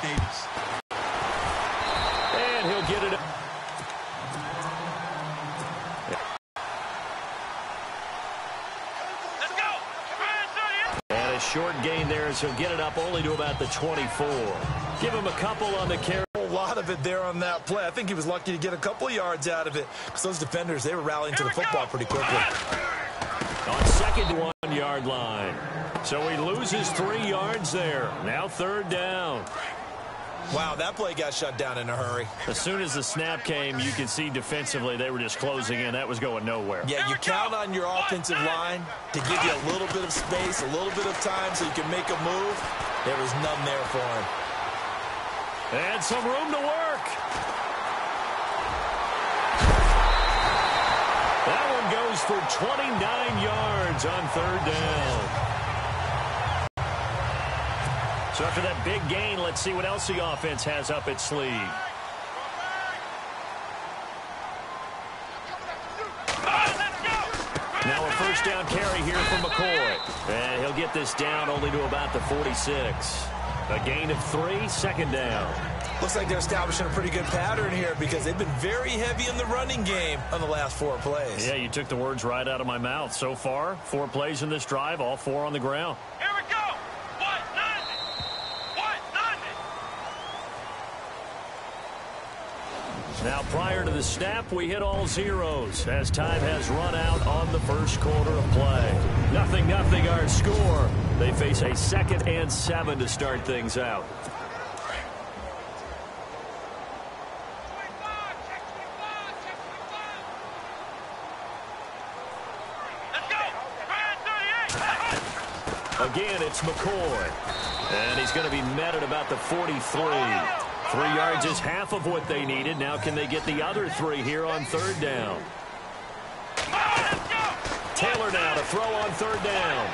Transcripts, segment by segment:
Davis. And he'll get it. Let's go. And a short gain there as he'll get it up only to about the 24. Give him a couple on the carry. A lot of it there on that play. I think he was lucky to get a couple of yards out of it because those defenders, they were rallying to the football pretty quickly. On second 1 yard line. So he loses 3 yards there. Now third down. Wow, that play got shut down in a hurry. As soon as the snap came, you could see defensively they were just closing in. That was going nowhere. Yeah, you count on your offensive line to give you a little bit of space, a little bit of time so you can make a move. There was none there for him. And some room to work. That one goes for 29 yards on third down. So after that big gain, let's see what else the offense has up its sleeve. Now a first down carry here from McCoy. And he'll get this down only to about the 46. A gain of 3, second down. Looks like they're establishing a pretty good pattern here because they've been very heavy in the running game on the last 4 plays. Yeah, you took the words right out of my mouth. So far, 4 plays in this drive, all 4 on the ground. Here we go. Now, prior to the snap, we hit all zeros as time has run out on the first quarter of play. 0-0 our score. They face a 2nd and 7 to start things out. Again, it's McCoy. And he's going to be met at about the 43. 3 yards is half of what they needed. Now can they get the other 3 here on third down? Taylor now to throw on third down.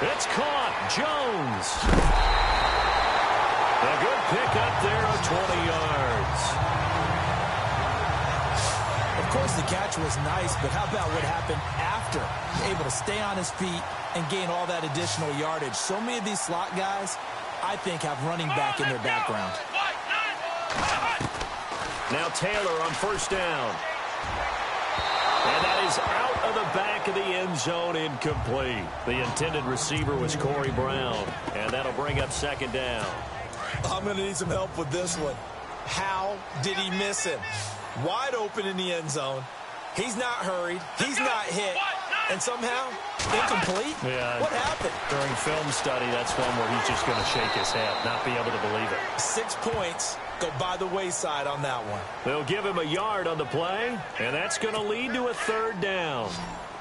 It's caught. Jones. A good pick up there of 20 yards. Of course, the catch was nice, but how about what happened after? Able to stay on his feet and gain all that additional yardage. So many of these slot guys, I think, have running back in their background. Now Taylor on first down. And that is out of the back of the end zone, incomplete. The intended receiver was Corey Brown. And that'll bring up second down. I'm going to need some help with this one. How did he miss him? Wide open in the end zone. He's not hurried. He's not hit. And somehow, incomplete? Yeah. What happened? During film study, that's one where he's just going to shake his head, not be able to believe it. 6 points go by the wayside on that one. They'll give him a yard on the play, and that's going to lead to a third down.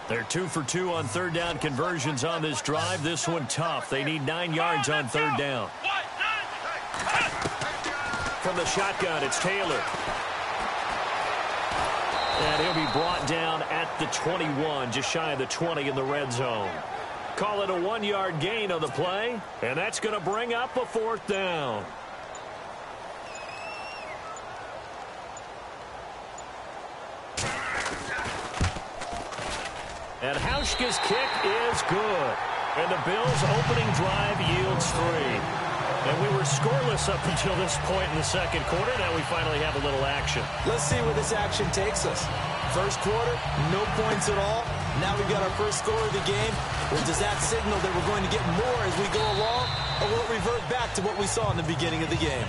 They're 2 for 2 on third down conversions on this drive. This one tough. They need 9 yards on third down. From the shotgun, it's Taylor. And he'll be brought down at the 21, just shy of the 20 in the red zone. Call it a 1-yard gain on the play, and that's going to bring up a fourth down. And Hauschka's kick is good. And the Bills' opening drive yields 3. And we were scoreless up until this point in the second quarter. Now we finally have a little action. Let's see where this action takes us. First quarter, no points at all. Now we've got our first score of the game. Well, does that signal that we're going to get more as we go along? Or will it revert back to what we saw in the beginning of the game?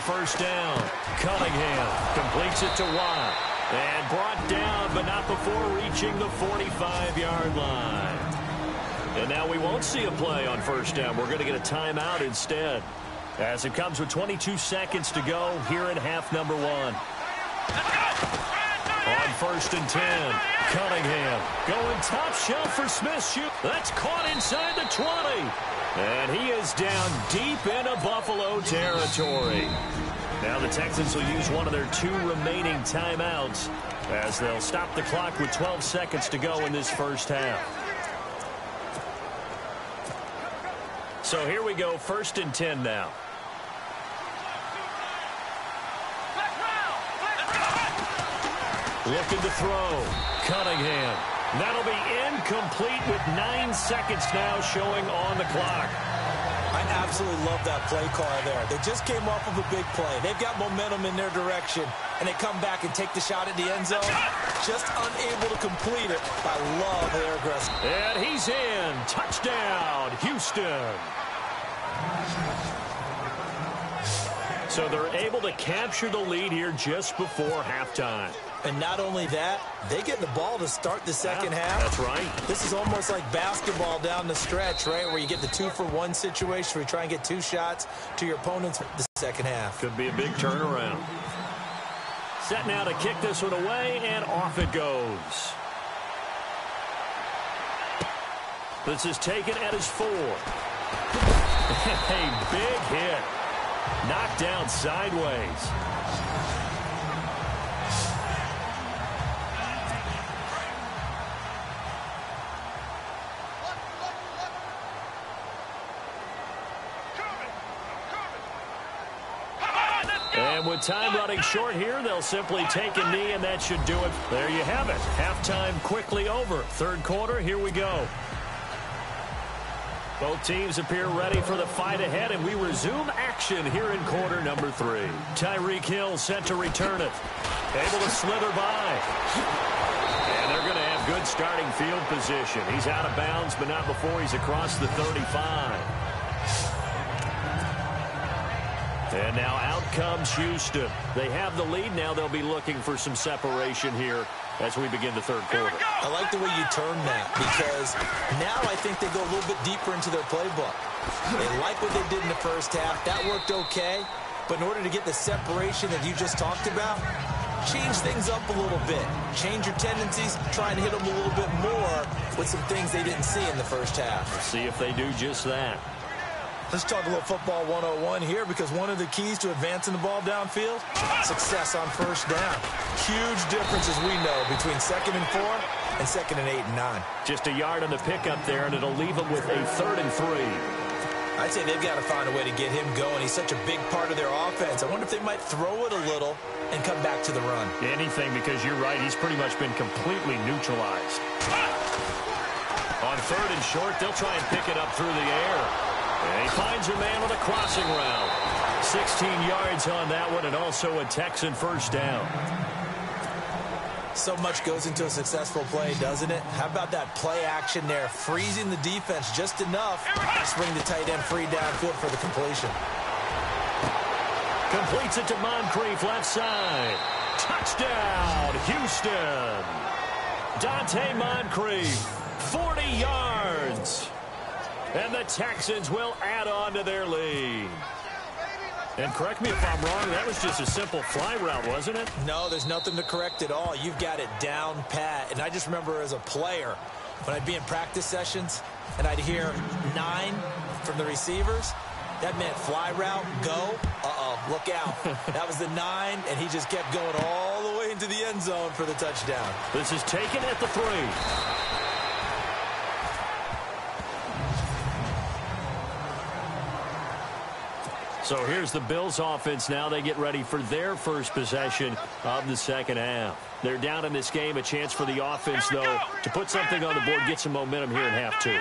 First down. Cunningham completes it to Watt. And brought down, but not before reaching the 45-yard line. And now we won't see a play on first down. We're going to get a timeout instead. As it comes with 22 seconds to go here in half number 1. On first and 10. Cunningham going top shelf for Smith. Shoot. That's caught inside the 20. And he is down deep into Buffalo territory. Now the Texans will use one of their 2 remaining timeouts as they'll stop the clock with 12 seconds to go in this first half. So here we go, 1st and 10 now. Looking to throw. Cunningham. That'll be incomplete with 9 seconds now showing on the clock. I absolutely love that play call there. They just came off of a big play. They've got momentum in their direction, and they come back and take the shot at the end zone. Just unable to complete it. I love their aggressive. And he's in. Touchdown, Houston. So they're able to capture the lead here just before halftime. And not only that, they get the ball to start the second half. That's right. This is almost like basketball down the stretch, right, where you get the 2-for-1 situation where you try and get 2 shots to your opponents the second half. Could be a big turnaround. Set now to kick this one away, and off it goes. This is taken at his 4. A big hit. Knocked down sideways. And with time running short here, they'll simply take a knee, and that should do it. There you have it. Halftime quickly over. 3rd quarter, here we go. Both teams appear ready for the fight ahead, and we resume action here in quarter number 3. Tyreek Hill set to return it. Able to slither by. And they're going to have good starting field position. He's out of bounds, but not before he's across the 35. And now out comes Houston. They have the lead. Now they'll be looking for some separation here as we begin the 3rd quarter. I like the way you turn that, because now I think they go a little bit deeper into their playbook. They like what they did in the first half. That worked okay. But in order to get the separation that you just talked about, change things up a little bit. Change your tendencies. Try and hit them a little bit more with some things they didn't see in the first half. We'll see if they do just that. Let's talk a little football 101 here, because one of the keys to advancing the ball downfield, success on 1st down. Huge difference, as we know, between 2nd and 4 and 2nd and 8 and 9. Just a yard on the pickup there, and it'll leave them with a 3rd and 3. I'd say they've got to find a way to get him going. He's such a big part of their offense. I wonder if they might throw it a little and come back to the run. Anything, because you're right. He's pretty much been completely neutralized. On 3rd and short, they'll try and pick it up through the air. And he finds a man with a crossing route. 16 yards on that one, and also a Texan 1st down. So much goes into a successful play, doesn't it? How about that play action there, freezing the defense just enough to swing the tight end free downfield for the completion. Completes it to Moncrief, left side. Touchdown, Houston. Dante Moncrief, 40 yards. And the Texans will add on to their lead. And correct me if I'm wrong, that was just a simple fly route, wasn't it? No, there's nothing to correct at all. You've got it down pat. And I just remember as a player, when I'd be in practice sessions and I'd hear 9 from the receivers, that meant fly route, go, look out. That was the 9, and he just kept going all the way into the end zone for the touchdown. This is taken at the 3. So here's the Bills offense now. They get ready for their first possession of the second half. They're down in this game. A chance for the offense, though, to put something on the board, get some momentum here in half 2.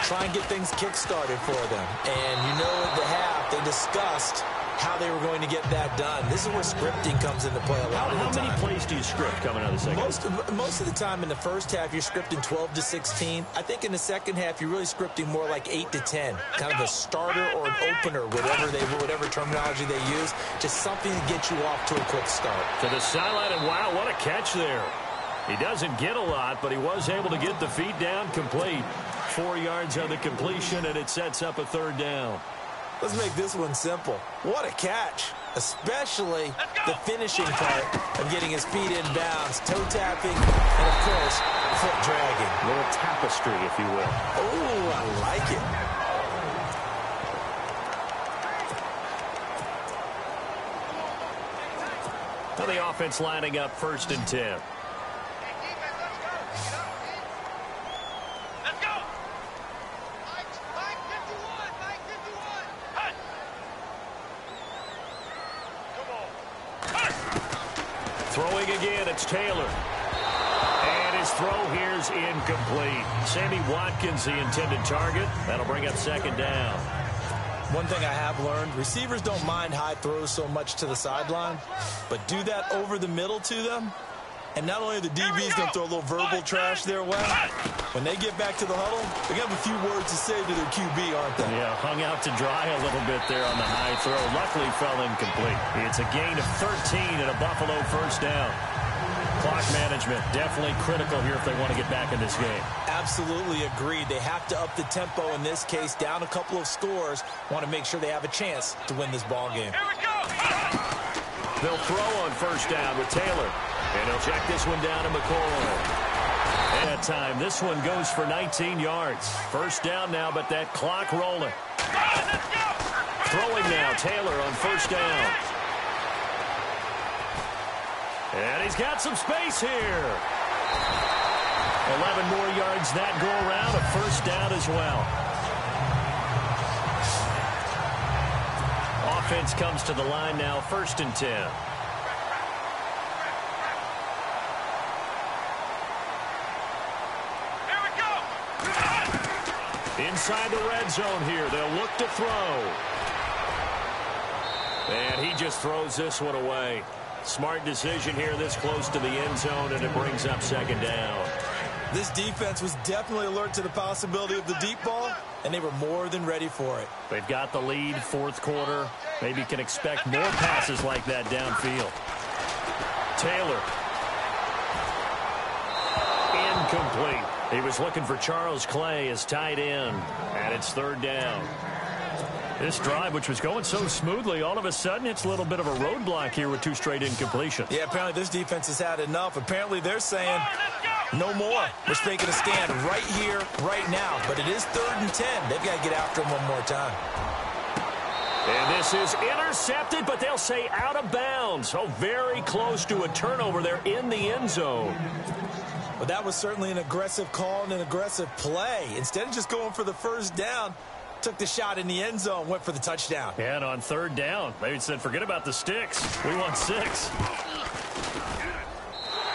Try and get things kick-started for them. And you know at the half, they discussed how they were going to get that done. This is where scripting comes into play a lot of the time. How many plays do you script coming out of the second half? Most of the time in the first half, you're scripting 12 to 16. I think in the second half, you're really scripting more like 8 to 10. Kind of a starter or an opener, whatever terminology they use. Just something to get you off to a quick start. To the sideline, and wow, what a catch there. He doesn't get a lot, but he was able to get the feet down complete. 4 yards on the completion, and it sets up a 3rd down. Let's make this one simple. What a catch, especially the finishing part of getting his feet in bounds, toe tapping, and, of course, foot dragging. A little tapestry, if you will. Oh, I like it. Now the offense lining up 1st and 10. Throwing again, it's Taylor. And his throw here's incomplete. Sammy Watkins, the intended target. That'll bring up second down. One thing I have learned, receivers don't mind high throws so much to the sideline, but do that over the middle to them, and not only are the DBs going to throw a little verbal trash their way, when they get back to the huddle, they have a few words to say to their QB, aren't they? Yeah, hung out to dry a little bit there on the high throw. Luckily fell incomplete. It's a gain of 13 and a Buffalo first down. Clock management definitely critical here if they want to get back in this game. Absolutely agreed. They have to up the tempo in this case, down a couple of scores. Want to make sure they have a chance to win this ball game. Here we go. They'll throw on first down with Taylor. And he'll check this one down to McCoy. And that time, this one goes for 19 yards. First down now, but that clock rolling. Throwing now, Taylor on first down. And he's got some space here. 11 more yards that go around, a first down as well. Offense comes to the line now, 1st and 10. Inside the red zone here. They'll look to throw. And he just throws this one away. Smart decision here this close to the end zone, and it brings up second down. This defense was definitely alert to the possibility of the deep ball, and they were more than ready for it. They've got the lead, 4th quarter. Maybe can expect more passes like that downfield. Taylor. Incomplete. He was looking for Charles Clay as tight end, and it's 3rd down. This drive, which was going so smoothly, all of a sudden it's a little bit of a roadblock here with 2 straight incompletions. Yeah, apparently this defense has had enough. Apparently they're saying no more. We're making a stand right here, right now. But it is 3rd and 10. They've got to get after him one more time. And this is intercepted, but they'll say out of bounds. So very close to a turnover there in the end zone. But that was certainly an aggressive call and an aggressive play. Instead of just going for the first down, took the shot in the end zone, went for the touchdown. And on 3rd down, they said, forget about the sticks. We want 6.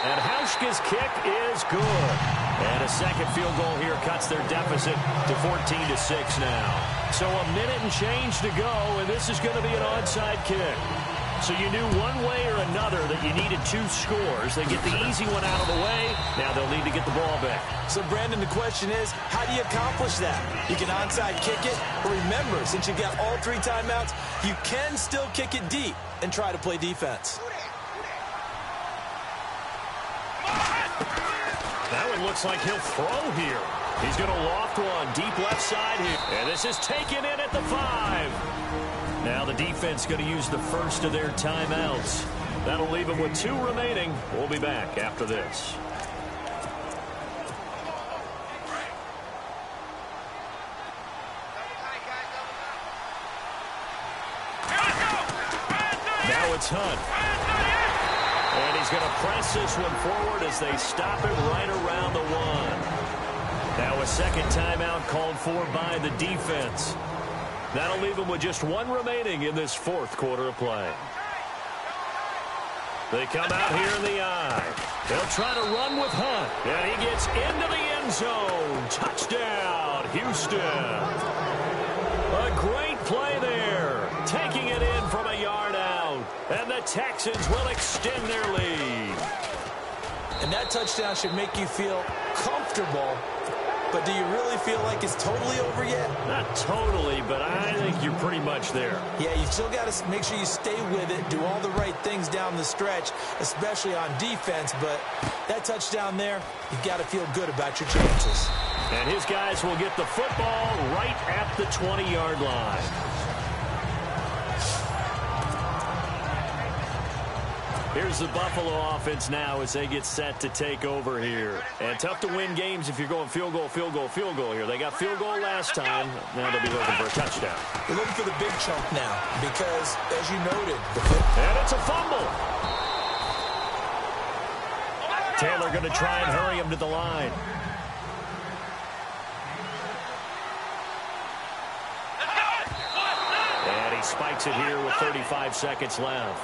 And Hauschka's kick is good. And a second field goal here cuts their deficit to 14-6 now. So a minute and change to go, and this is going to be an onside kick. So you knew one way or another that you needed 2 scores. They get the easy one out of the way. Now they'll need to get the ball back. So, Brandon, the question is, how do you accomplish that? You can onside kick it. But remember, since you've got all 3 timeouts, you can still kick it deep and try to play defense. That one looks like he'll throw here. He's going to loft one deep left side here. And this is taken in at the 5. Now the defense going to use the first of their timeouts. That'll leave them with 2 remaining. We'll be back after this. Now it's Hunt. And he's going to press this one forward as they stop him right around the 1. Now a second timeout called for by the defense. That'll leave them with just 1 remaining in this 4th quarter of play. They come out here in the eye. They'll try to run with Hunt. And he gets into the end zone. Touchdown, Houston. A great play there. Taking it in from a yard out. And the Texans will extend their lead. And that touchdown should make you feel comfortable. But do you really feel like it's totally over yet? Not totally, but I think you're pretty much there. Yeah, you still got to make sure you stay with it, do all the right things down the stretch, especially on defense. But that touchdown there, you've got to feel good about your chances. And his guys will get the football right at the 20-yard line. Here's the Buffalo offense now as they get set to take over here. And tough to win games if you're going field goal, field goal, field goal here. They got field goal last time. Now they'll be looking for a touchdown. They're looking for the big chunk now because, as you noted, and it's a fumble. Taylor going to try and hurry him to the line. And he spikes it here with 35 seconds left.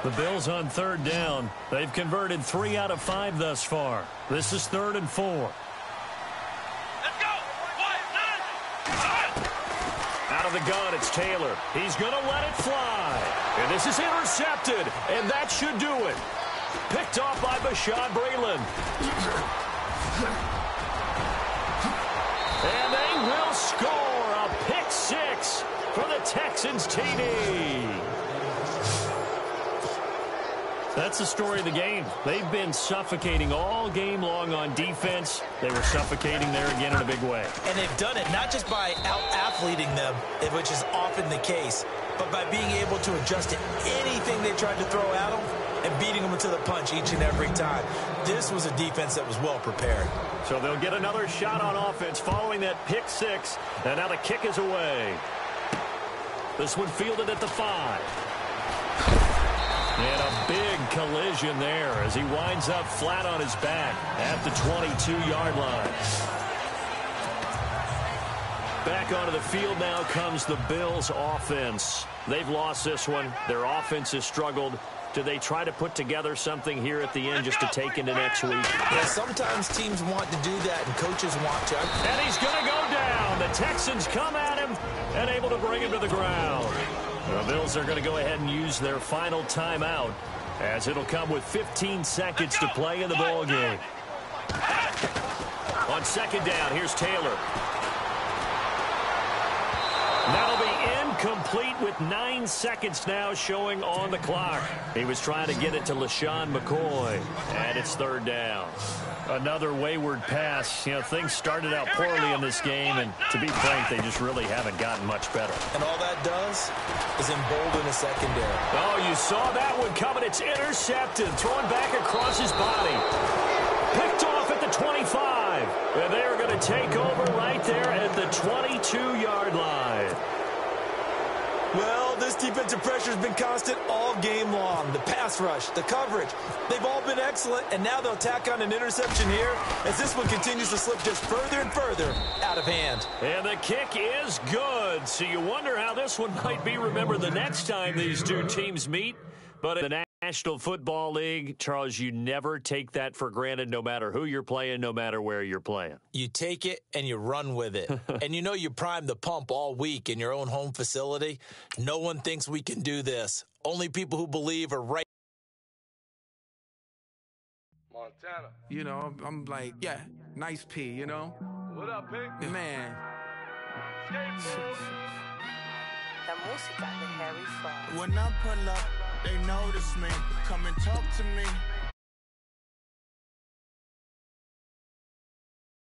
The Bills on third down. They've converted 3 out of 5 thus far. This is 3rd and 4. Let's go. Out of the gun, it's Taylor. He's going to let it fly. And this is intercepted. And that should do it. Picked off by Bashaud Breeland. And they will score a pick 6 for the Texans TD. That's the story of the game. They've been suffocating all game long on defense. They were suffocating there again in a big way. And they've done it not just by out-athleting them, which is often the case, but by being able to adjust to anything they tried to throw at them and beating them to the punch each and every time. This was a defense that was well prepared. So they'll get another shot on offense following that pick 6. And now the kick is away. This one fielded at the 5. And a big collision there as he winds up flat on his back at the 22-yard line. Back onto the field now comes the Bills offense. They've lost this one. Their offense has struggled. Do they try to put together something here at the end just to take into next week? Yeah, sometimes teams want to do that and coaches want to. And he's going to go down. The Texans come at him and able to bring him to the ground. The Bills are going to go ahead and use their final timeout as it'll come with 15 seconds to play in the ball game. On second down, here's Taylor. That'll be incomplete with 9 seconds now showing on the clock. He was trying to get it to LaShawn McCoy, and it's 3rd down. Another wayward pass. You know, things started out poorly in this game, and to be frank, they just really haven't gotten much better. And all that does is embolden a secondary. Oh, you saw that one coming. It's intercepted, thrown back across his body. Picked off at the 25. And they are going to take over right there at the 22-yard line. Well, this defensive pressure has been constant all game long. The pass rush, the coverage, they've all been excellent, and now they'll tack on an interception here as this one continues to slip just further and further out of hand. And the kick is good, so you wonder how this one might be remembered the next time these two teams meet. But in the National Football League, Charles, you never take that for granted no matter who you're playing, no matter where you're playing. You take it and you run with it. And you know you primed the pump all week in your own home facility. No one thinks we can do this. Only people who believe are right. Montana. You know, I'm like, yeah, nice P, you know? What up, Pink? Man. La música de Harry Fraud. When I pull up, they notice me. Come and talk to me.